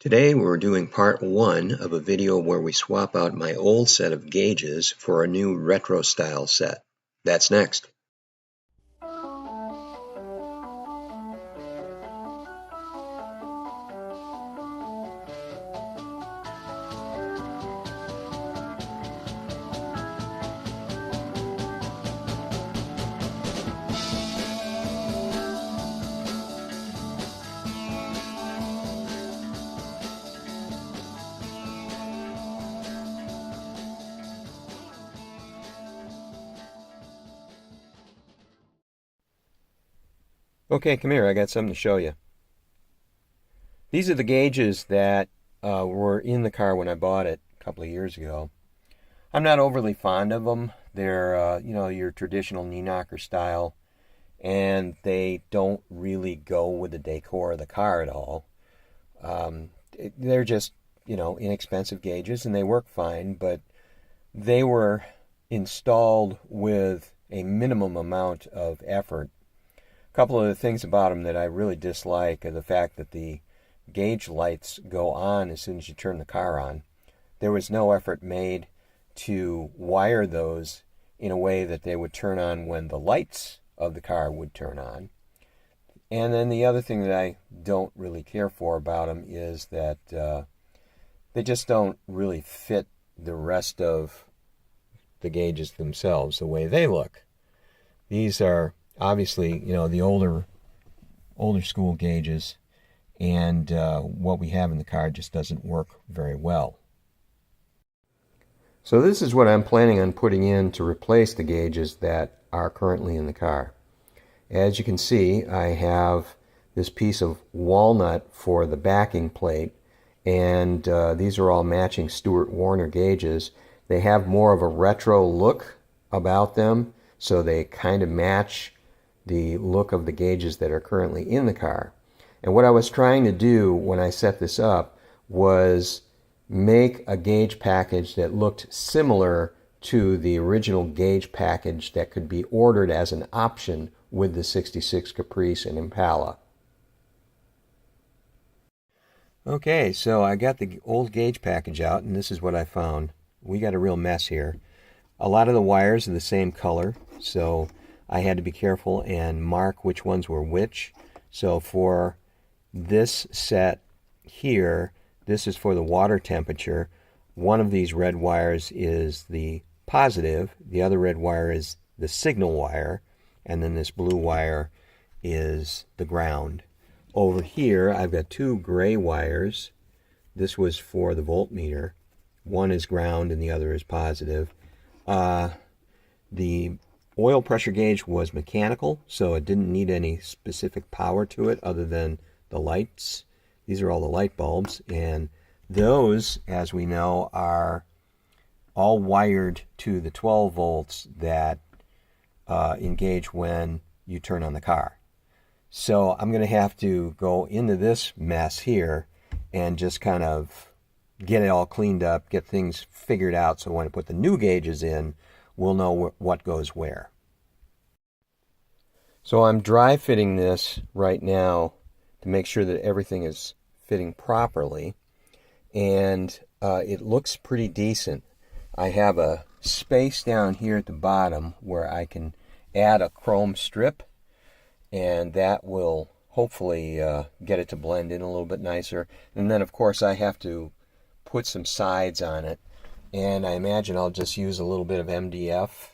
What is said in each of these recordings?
Today we're doing part 1 of a video where we swap out my old set of gauges for a new retro style set. That's next. Okay, come here. I got something to show you. These are the gauges that were in the car when I bought it a couple of years ago. I'm not overly fond of them. They're, your traditional knee knocker style, and they don't really go with the decor of the car at all. They're just, inexpensive gauges, and they work fine, but they were installed with a minimum amount of effort. A couple of the things about them that I really dislike are the fact that the gauge lights go on as soon as you turn the car on. There was no effort made to wire those in a way that they would turn on when the lights of the car would turn on. And then the other thing that I don't really care for about them is that they just don't really fit the rest of the gauges themselves the way they look. These are obviously, the older school gauges, and what we have in the car just doesn't work very well. So this is what I'm planning on putting in to replace the gauges that are currently in the car. As you can see, I have this piece of walnut for the backing plate, and these are all matching Stewart Warner gauges. They have more of a retro look about them, so they kind of match the look of the gauges that are currently in the car. And what I was trying to do when I set this up was make a gauge package that looked similar to the original gauge package that could be ordered as an option with the 66 Caprice and Impala. Okay, so I got the old gauge package out, and this is what I found. We got a real mess here. A lot of the wires are the same color, so I had to be careful and mark which ones were which. So for this set here, this is for the water temperature. One of these red wires is the positive, the other red wire is the signal wire, and then this blue wire is the ground. Over here, I've got two gray wires. This was for the voltmeter. One is ground and the other is positive. The oil pressure gauge was mechanical, so it didn't need any specific power to it other than the lights. These are all the light bulbs, and those, as we know, are all wired to the 12 volts that engage when you turn on the car. So I'm going to have to go into this mess here and just kind of get it all cleaned up, get things figured out, so when I put the new gauges in, we'll know what goes where. So I'm dry fitting this right now to make sure that everything is fitting properly, and it looks pretty decent. I have a space down here at the bottom where I can add a chrome strip, and that will hopefully get it to blend in a little bit nicer. And then of course I have to put some sides on it, and I imagine I'll just use a little bit of MDF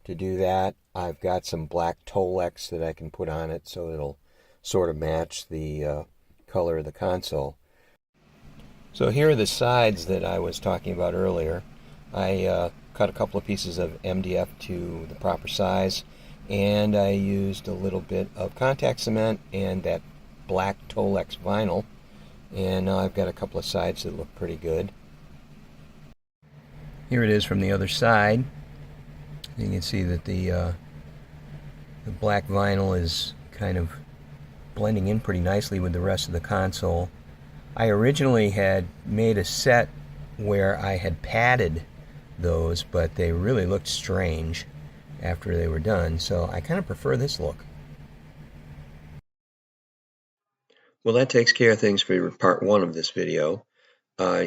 to do that. I've got some black Tolex that I can put on it so it'll sort of match the color of the console. So here are the sides that I was talking about earlier. I cut a couple of pieces of MDF to the proper size, and I used a little bit of contact cement and that black Tolex vinyl, and now I've got a couple of sides that look pretty good. Here it is from the other side. You can see that the black vinyl is kind of blending in pretty nicely with the rest of the console. I originally had made a set where I had padded those, but they really looked strange after they were done, so I kind of prefer this look. Well, that takes care of things for part one of this video.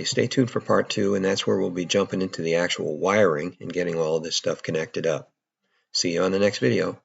Stay tuned for part two, and that's where we'll be jumping into the actual wiring and getting all of this stuff connected up. See you on the next video.